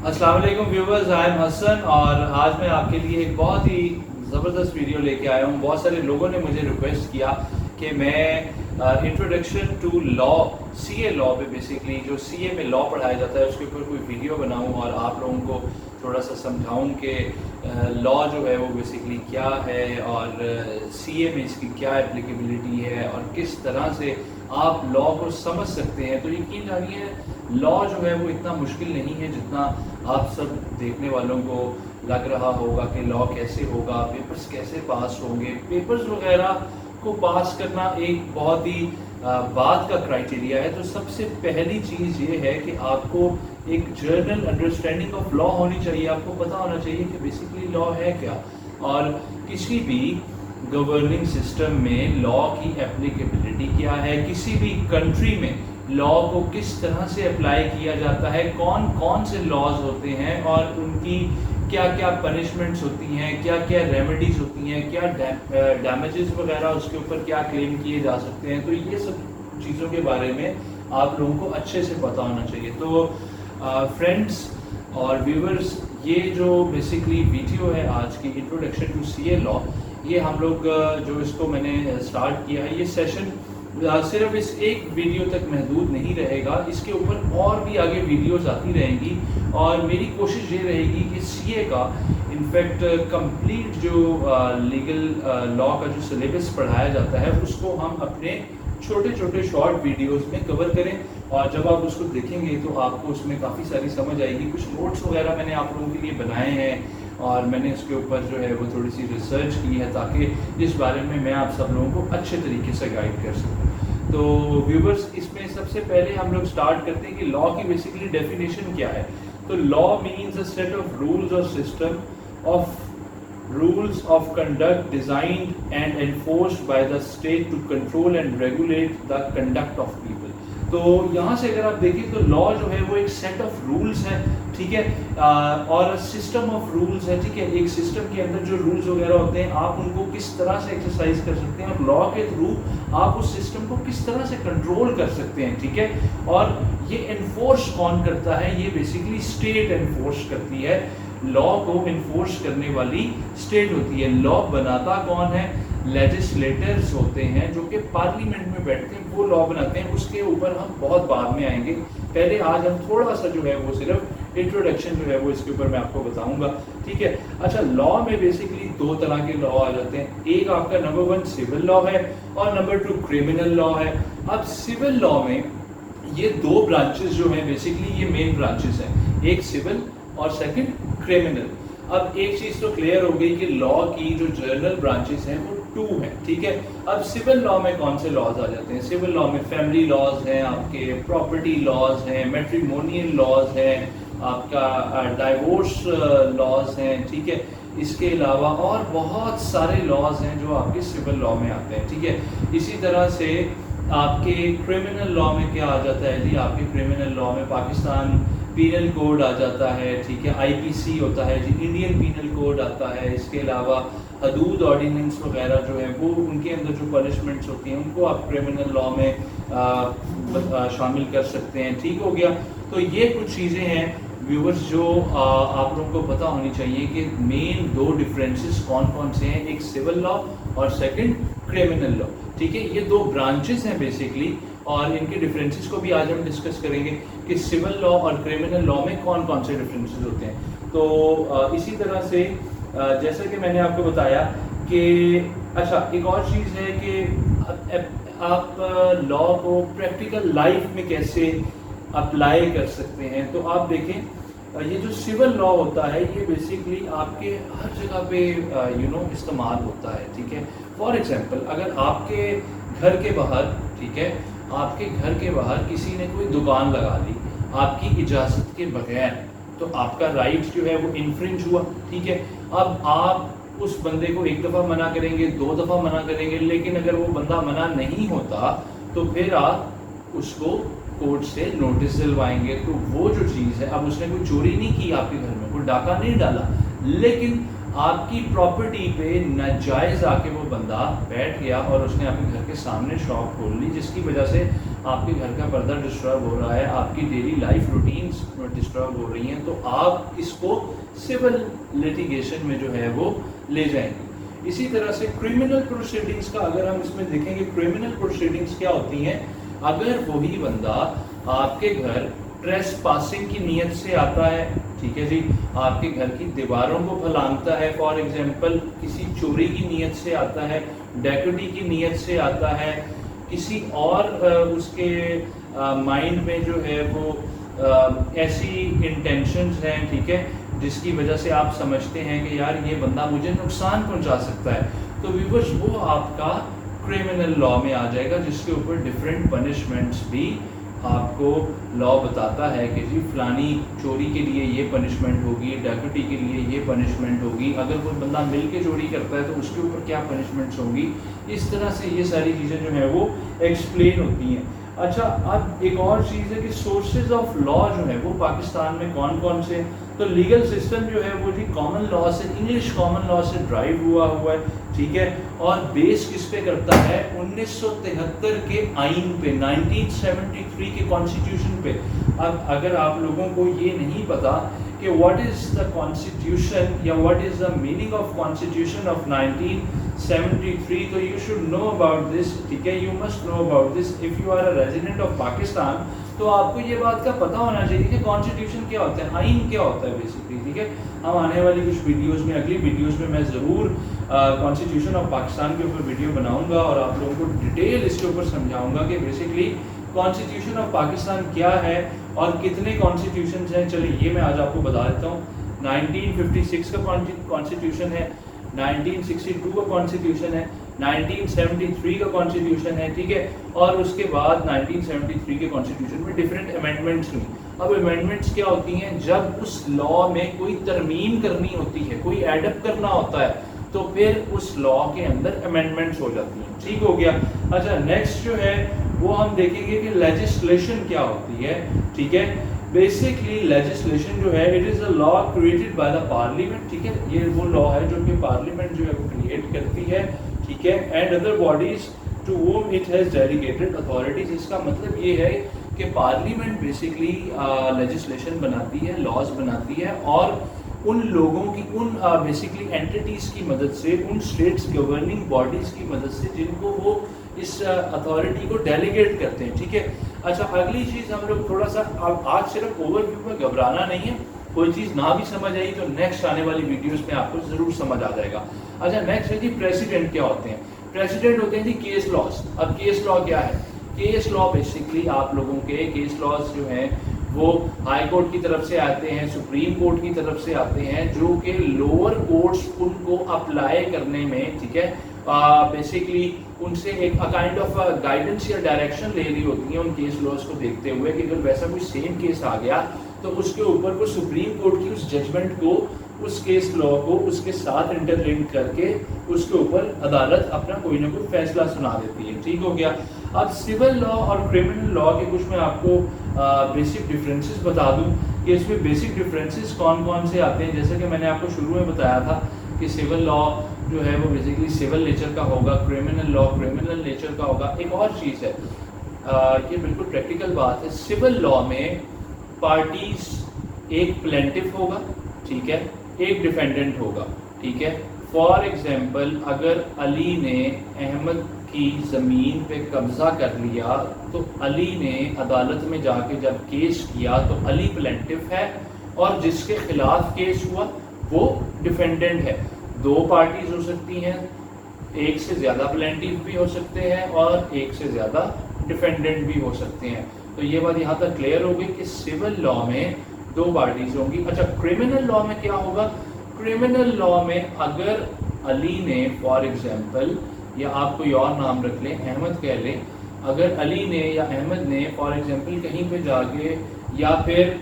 अस्सलाम वालेकुम viewers, I am Hasan और आज मैं आपके लिए एक बहुत ही ज़बरदस्त वीडियो लेके आया हूँ। बहुत सारे लोगों ने मुझे रिक्वेस्ट किया कि मैं introduction to law, CA law पे बेसिकली जो सीए में लॉ पढ़ाया जाता है उसके ऊपर कोई वीडियो बनाऊँ और आप लोगों को थोड़ा सा समझाऊँ कि लॉ जो है वो बेसिकली क्या है और सीए में इसकी क्या एप्लीकेबिलिटी है और किस तरह से आप लॉ को समझ सकते हैं। तो यकीन जानिए लॉ जो है वो इतना मुश्किल नहीं है जितना आप सब देखने वालों को लग रहा होगा कि लॉ कैसे होगा, पेपर्स कैसे पास होंगे। पेपर्स वगैरह को पास करना एक बहुत ही बात का क्राइटेरिया है। तो सबसे पहली चीज़ ये है कि आपको एक जर्नल अंडरस्टैंडिंग ऑफ लॉ होनी चाहिए। आपको पता होना चाहिए कि बेसिकली लॉ है क्या और किसी भी गवर्निंग सिस्टम में लॉ की एप्लीकेबिलिटी क्या है, किसी भी कंट्री में लॉ को किस तरह से अप्लाई किया जाता है, कौन कौन से लॉज होते हैं और उनकी क्या क्या पनिशमेंट्स होती हैं, क्या क्या रेमेडीज होती हैं, क्या डैमेजेस वगैरह उसके ऊपर क्या क्लेम किए जा सकते हैं। तो ये सब चीज़ों के बारे में आप लोगों को अच्छे से पता होना चाहिए। तो फ्रेंड्स और व्यूवर्स, ये जो बेसिकली वीडियो है आज की इंट्रोडक्शन टू सीए लॉ, ये हम लोग जो इसको मैंने स्टार्ट किया है, ये सेशन सिर्फ इस एक वीडियो तक महदूद नहीं रहेगा। इसके ऊपर और भी आगे वीडियोस आती रहेंगी और मेरी कोशिश ये रहेगी कि सीए का इनफैक्ट कंप्लीट जो लीगल लॉ का जो सिलेबस पढ़ाया जाता है उसको हम अपने छोटे छोटे शॉर्ट वीडियोस में कवर करें और जब आप उसको देखेंगे तो आपको उसमें काफ़ी सारी समझ आएगी। कुछ नोट्स वगैरह मैंने आप लोगों के लिए बनाए हैं और मैंने इसके ऊपर जो है वो थोड़ी सी रिसर्च की है ताकि इस बारे में मैं आप सब लोगों को अच्छे तरीके से गाइड कर सकूँ। तो व्यूवर्स, इसमें सबसे पहले हम लोग स्टार्ट करते हैं कि लॉ की बेसिकली डेफिनेशन क्या है। तो law means a set of rules और system of rules of conduct designed and enforced by the state to control and regulate the conduct of people। तो यहाँ से अगर आप देखें तो लॉ जो है वो एक सेट ऑफ रूल्स है, ठीक है, और सिस्टम ऑफ रूल्स है, ठीक है। एक सिस्टम के अंदर जो रूल्स वगैरह होते हैं आप उनको किस तरह से एक्सरसाइज कर सकते हैं और लॉ के थ्रू आप उस सिस्टम को किस तरह से कंट्रोल कर सकते हैं, ठीक है। और ये एनफोर्स कौन करता है, ये बेसिकली स्टेट एनफोर्स करती है। लॉ को इन्फोर्स करने वाली स्टेट होती है। लॉ बनाता कौन है, लेजिस्लेटर्स होते हैं जो कि पार्लियामेंट में बैठते हैं, वो लॉ बनाते हैं। उसके ऊपर हम बहुत बाद में आएंगे। पहले आज हम थोड़ा सा जो है वो सिर्फ इंट्रोडक्शन जो है वो इसके ऊपर मैं आपको बताऊंगा, ठीक है। अच्छा, लॉ में बेसिकली दो तरह के लॉ आ जाते हैं। एक आपका नंबर 1 सिविल लॉ है और नंबर 2 क्रिमिनल लॉ है। अब सिविल लॉ में ये दो ब्रांचेस जो हैं बेसिकली ये मेन ब्रांचेस हैं, एक सिविल और सेकंड क्रिमिनल। अब एक चीज तो क्लियर हो गई कि लॉ की जो जर्नल ब्रांचेस हैं वो 2 हैं, ठीक है। अब सिविल लॉ में कौन से लॉज आ जाते हैं? सिविल लॉ में फैमिली लॉज हैं, आपके प्रॉपर्टी लॉज हैं, मैट्रिमोनियल लॉज हैं, आपका डाइवोर्स लॉज हैं, ठीक है। इसके अलावा और बहुत सारे लॉज हैं जो आपके सिविल लॉ में आते हैं, ठीक है। इसी तरह से आपके क्रिमिनल लॉ में क्या आ जाता है जी? आपके क्रिमिनल लॉ में पाकिस्तान पीनल कोड आ जाता है, ठीक है। आईपीसी होता है जी, इंडियन पीनल कोड आता है। इसके अलावा हदूद ऑर्डिनेंस वगैरह जो है वो उनके अंदर जो पनिशमेंट्स होती हैं उनको आप क्रिमिनल लॉ में शामिल कर सकते हैं, ठीक हो गया। तो ये कुछ चीज़ें हैं व्यूवर्स जो आप लोगों को पता होनी चाहिए कि मेन दो डिफरेंसेस कौन कौन से हैं, एक सिविल लॉ और सेकंड क्रिमिनल लॉ, ठीक है। ये दो ब्रांचेस हैं बेसिकली और इनके डिफरेंसेस को भी आज हम डिस्कस करेंगे कि सिविल लॉ और क्रिमिनल लॉ में कौन कौन से डिफरेंसेस होते हैं। तो इसी तरह से जैसा कि मैंने आपको बताया कि अच्छा, एक और चीज़ है कि आप लॉ को प्रैक्टिकल लाइफ में कैसे अप्लाई कर सकते हैं। तो आप देखें ये जो सिविल लॉ होता है ये बेसिकली आपके हर जगह पे इस्तेमाल होता है, ठीक है। फॉर एग्जांपल, अगर आपके घर के बाहर, ठीक है, आपके घर के बाहर किसी ने कोई दुकान लगा ली आपकी इजाज़त के बगैर, तो आपका राइट जो है वो इन्फ्रिंज हुआ, ठीक है। अब आप उस बंदे को एक दफ़ा मना करेंगे, 2 दफ़ा मना करेंगे, लेकिन अगर वो बंदा मना नहीं होता तो फिर आप उसको कोर्ट से नोटिस दिलवाएंगे। तो वो जो चीज़ है, अब उसने कोई चोरी नहीं की आपके घर में, कोई डाका नहीं डाला, लेकिन आपकी प्रॉपर्टी पे नाजायज़ आके वो बंदा बैठ गया और उसने आपके घर के सामने शॉप खोल ली, जिसकी वजह से आपके घर का पर्दा डिस्टर्ब हो रहा है, आपकी डेली लाइफ रूटीन्स डिस्टर्ब हो रही हैं, तो आप इसको सिविल लिटिगेशन में जो है वो ले जाएंगे। इसी तरह से क्रिमिनल प्रोसीडिंग्स का अगर हम इसमें देखेंगे, क्रिमिनल प्रोसीडिंग्स क्या होती हैं, अगर वही बंदा आपके घर ट्रेसपासिंग की नीयत से आता है, ठीक है जी, आपके घर की दीवारों को फलांगता है, फॉर एग्जांपल किसी चोरी की नीयत से आता है, डैकोटी की नीयत से आता है, किसी और उसके माइंड में जो है वो ऐसी इंटेंशंस हैं, ठीक है, जिसकी वजह से आप समझते हैं कि यार ये बंदा मुझे नुकसान पहुंचा सकता है, तो व्यूअर्स वो आपका क्रिमिनल लॉ में आ जाएगा, जिसके ऊपर डिफरेंट पनिशमेंट्स भी आपको लॉ बताता है कि जी फलानी चोरी के लिए ये पनिशमेंट होगी, डैकोटी के लिए ये पनिशमेंट होगी, अगर कोई बंदा मिल के चोरी करता है तो उसके ऊपर क्या पनिशमेंट्स होंगी। इस तरह से ये सारी चीज़ें जो है वो एक्सप्लेन होती हैं। अच्छा, अब एक और चीज़ है कि सोर्सेज ऑफ लॉ जो है वो पाकिस्तान में कौन कौन से, तो लीगल सिस्टम जो है वो जी कॉमन लॉ से, इंग्लिश कॉमन लॉ से ड्राइव हुआ है, ठीक है, और बेस किस पे करता है, 1973 के आइन पे, 1973 के कॉन्स्टिट्यूशन पे। अब अगर आप लोगों को ये नहीं पता कि व्हाट इज द कॉन्स्टिट्यूशन या what is the meaning of constitution of 1973, तो you should know about this, ठीक है, you must know about this if you are a resident of Pakistan. तो आपको ये बात का पता होना चाहिए कि कॉन्स्टिट्यूशन क्या होता है, आइन क्या होता है बेसिकली, ठीक है। हम आने वाली कुछ वीडियोस में, अगली वीडियोस में मैं ज़रूर कॉन्स्टिट्यूशन ऑफ पाकिस्तान के ऊपर वीडियो बनाऊंगा और आप लोगों को डिटेल इसके ऊपर समझाऊंगा कि बेसिकली कॉन्स्टिट्यूशन ऑफ पाकिस्तान क्या है और कितने कॉन्स्टिट्यूशन हैं। चलिए ये मैं आज आपको बता देता हूँ। 1956 का कॉन्स्टिट्यूशन है, 1962 का कॉन्स्टिट्यूशन है, 1973 का कॉन्स्टिट्यूशन है, ठीक है, और उसके बाद 1973 के कॉन्स्टिट्यूशन में डिफरेंट अमेंडमेंट्स हुई। अब अमेंडमेंट्स क्या होती हैं, जब उस लॉ में कोई तरमीम करनी होती है, कोई एडअप करना होता है, तो फिर उस लॉ के अंदर अमेंडमेंट्स हो जाती हैं, ठीक हो गया। अच्छा, नेक्स्ट जो है वो हम देखेंगे कि लेजिस्लेशन क्या होती है, ठीक है। बेसिकली लेजिस्लेशन जो है it is a law created by the parliament, ठीक है, ये वो लॉ है जो कि पार्लियामेंट जो है वो क्रिएट करती है, ठीक है, and other bodies to whom it has delegated authorities. इसका मतलब ये है कि पार्लियामेंट बेसिकली लेजिस्लेशन बनाती है, लॉज बनाती है, और उन लोगों की, उन बेसिकली एंटिटीज़ की मदद से, उन स्टेट्स गवर्निंग बॉडीज़ की मदद से जिनको वो इस अथॉरिटी को डेलीगेट करते हैं, ठीक है। अच्छा, अगली चीज़ हम लोग थोड़ा सा, आज सिर्फ ओवरव्यू में घबराना नहीं है, कोई चीज़ ना भी समझ आई तो नेक्स्ट आने वाली वीडियोस में आपको ज़रूर समझ आ जाएगा। अच्छा, नेक्स्ट है जी प्रेसिडेंट क्या होते हैं। प्रेसिडेंट होते हैं जी केस लॉज। अब केस लॉ क्या है, केस लॉ बेसिकली आप लोगों के केस लॉज जो हैं वो हाई कोर्ट की तरफ से आते हैं, सुप्रीम कोर्ट की तरफ से आते हैं, जो कि लोअर कोर्ट्स उनको अप्लाई करने में, ठीक है, बेसिकली उनसे एक काइंड ऑफ गाइडेंस या डायरेक्शन ले रही होती है उन केस लॉज को देखते हुए कि अगर वैसा कोई सेम केस आ गया तो उसके ऊपर वो सुप्रीम कोर्ट की उस जजमेंट को, उस केस लॉ को उसके साथ इंटरलिंक करके उसके ऊपर अदालत अपना कोई ना कोई फैसला सुना देती है, ठीक हो गया। अब सिविल लॉ और क्रिमिनल लॉ के कुछ मैं आपको बेसिक डिफरेंसेस बता दूं कि इसमें बेसिक डिफरेंसेस कौन कौन से आते हैं। जैसे कि मैंने आपको शुरू में बताया था कि सिविल लॉ जो है वो बेसिकली सिविल नेचर का होगा, क्रिमिनल लॉ क्रिमिनल नेचर का होगा। एक और चीज़ है, ये बिल्कुल प्रैक्टिकल बात है, सिविल लॉ में पार्टीज एक प्लेंटिफ होगा, ठीक है, एक डिफेंडेंट होगा, ठीक है। फॉर एग्जांपल अगर अली ने अहमद की ज़मीन पे कब्ज़ा कर लिया तो अली ने अदालत में जाके जब केस किया तो अली प्लेंटिफ है और जिसके खिलाफ केस हुआ वो डिफेंडेंट है। दो पार्टीज हो सकती हैं, एक से ज़्यादा प्लेंटिफ भी हो सकते हैं और एक से ज़्यादा डिफेंडेंट भी हो सकते हैं। तो ये बात यहाँ तक क्लियर हो गई कि सिविल लॉ में दो पार्टीज होंगी। अच्छा, क्रिमिनल लॉ में क्या होगा, क्रिमिनल लॉ में अगर अली ने फॉर एग्जांपल, या आप कोई और नाम रख लें, अहमद कह लें, अगर अली ने या अहमद ने फॉर एग्जांपल कहीं पे जाके, या फिर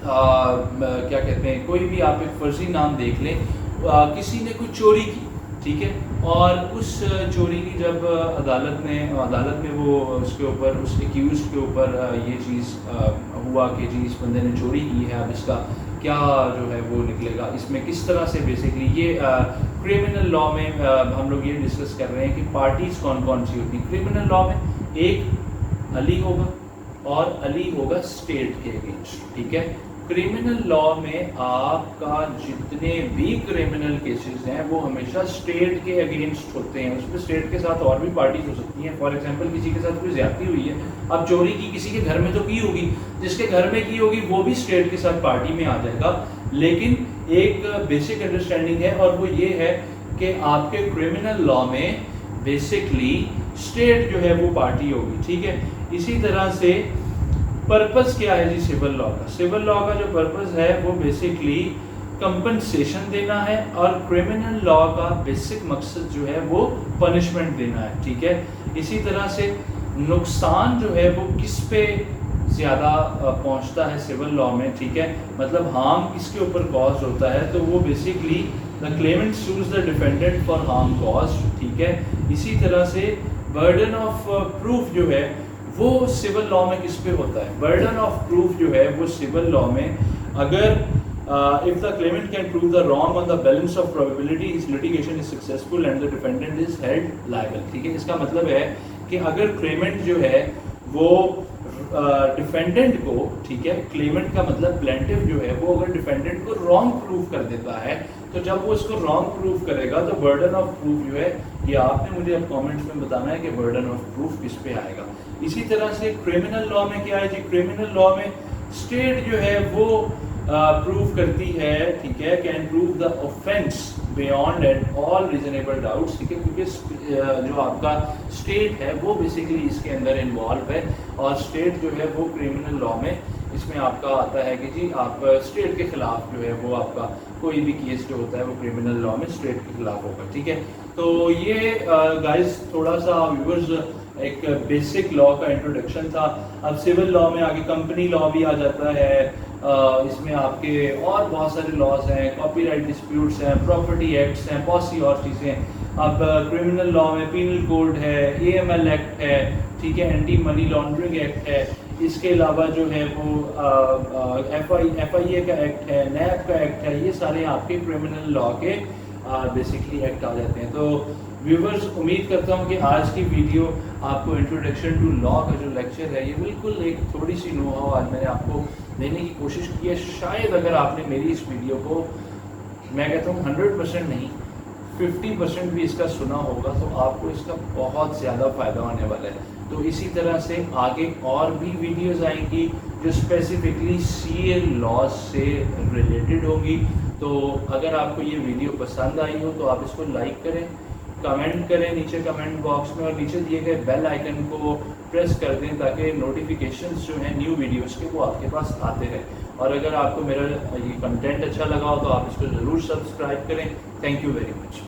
क्या कहते हैं, कोई भी आप एक फर्जी नाम देख लें, किसी ने कोई चोरी की, ठीक है, और उस चोरी की जब अदालत में वो उसके ऊपर, उस एक्यूज के ऊपर ये चीज़ हुआ कि जी इस बंदे ने चोरी की है, अब इसका क्या जो है वो निकलेगा, इसमें किस तरह से बेसिकली ये क्रिमिनल लॉ में हम लोग ये डिस्कस कर रहे हैं कि पार्टीज कौन कौन सी होती हैं। क्रिमिनल लॉ में एक अली होगा और अली होगा स्टेट के अगेंस्ट, ठीक है। क्रिमिनल लॉ में आपका जितने भी क्रिमिनल केसेस हैं वो हमेशा स्टेट के अगेंस्ट होते हैं। उसमें स्टेट के साथ और भी पार्टीज हो सकती हैं। फॉर एग्जांपल किसी के साथ कोई ज्यादती हुई है, अब चोरी की किसी के घर में तो की होगी, जिसके घर में की होगी वो भी स्टेट के साथ पार्टी में आ जाएगा। लेकिन एक बेसिक अंडरस्टैंडिंग है और वो ये है कि आपके क्रिमिनल लॉ में बेसिकली स्टेट जो है वो पार्टी होगी, ठीक है। इसी तरह से पर्पस क्या है जी सिविल लॉ का? सिविल लॉ का जो पर्पस है वो बेसिकली कंपनसेशन देना है और क्रिमिनल लॉ का बेसिक मकसद जो है वो पनिशमेंट देना है, ठीक है। इसी तरह से नुकसान जो है वो किस पे ज़्यादा पहुंचता है सिविल लॉ में, ठीक है, मतलब हार्म किसके ऊपर कॉज होता है, तो वो basically the Clement shoes the defendant for harm cause, ठीक है। इसी तरह से बर्डन ऑफ प्रूफ जो है वो सिविल लॉ में किस पे होता है? बर्डन ऑफ प्रूफ जो है वो सिविल लॉ में अगर if the claimant can prove the wrong on the balance of probability his litigation is successful and the defendant is held liable, ठीक है। इसका मतलब है कि अगर क्लेमेंट जो है वो डिफेंडेंट को, ठीक है, क्लेमेंट का मतलब प्लेंटिफ जो है वो अगर डिफेंडेंट को रॉन्ग प्रूव कर देता है तो जब वो इसको रॉन्ग प्रूव करेगा तो बर्डन ऑफ प्रूफ जो है ये आपने मुझे अब कमेंट्स में बताना है कि बर्डन ऑफ प्रूफ किस पे आएगा। इसी तरह से क्रिमिनल लॉ में क्या है जी? क्रिमिनल लॉ में स्टेट जो है वो प्रूव करती है, ठीक है, can prove the offence beyond and all reasonable doubts, ठीक है, क्योंकि जो आपका स्टेट है वो बेसिकली इसके अंदर इन्वॉल्व है और स्टेट जो है वो क्रिमिनल लॉ में इसमें आपका आता है कि जी आप स्टेट के खिलाफ जो है वो आपका कोई भी केस जो होता है वो क्रिमिनल लॉ में स्टेट के खिलाफ होगा, ठीक है। तो ये गाइस थोड़ा सा व्यूअर्स एक बेसिक लॉ का इंट्रोडक्शन था। अब सिविल लॉ में आगे कंपनी लॉ भी आ जाता है, इसमें आपके और बहुत सारे लॉज हैं, कॉपीराइट डिस्प्यूट्स हैं, प्रॉपर्टी एक्ट्स हैं, बहुत सी और चीज़ें। अब क्रिमिनल लॉ में पीनल कोड है, AML एक्ट है, ठीक है, एंटी मनी लॉन्ड्रिंग एक्ट है, इसके अलावा जो है वो FIA का एक्ट है, NAP का एक्ट है, ये सारे आपके क्रिमिनल लॉ के बेसिकली एक्ट आ जाते हैं। तो व्यूवर्स उम्मीद करता हूँ कि आज की वीडियो आपको इंट्रोडक्शन टू लॉ का जो लेक्चर है ये बिल्कुल एक थोड़ी सी नो हाउ आज मैंने आपको देने की कोशिश की है। शायद अगर आपने मेरी इस वीडियो को, मैं कहता हूँ 100% नहीं 50% भी इसका सुना होगा तो आपको इसका बहुत ज़्यादा फ़ायदा होने वाला है। तो इसी तरह से आगे और भी वीडियोस आएंगी जो स्पेसिफिकली CA लॉ से रिलेटेड होगी। तो अगर आपको ये वीडियो पसंद आई हो तो आप इसको लाइक करें, कमेंट करें नीचे कमेंट बॉक्स में और नीचे दिए गए बेल आइकन को प्रेस कर दें ताकि नोटिफिकेशंस जो हैं न्यू वीडियोस के वो आपके पास आते रहें। और अगर आपको मेरा ये कंटेंट अच्छा लगा हो तो आप इसको ज़रूर सब्सक्राइब करें। Thank you very much.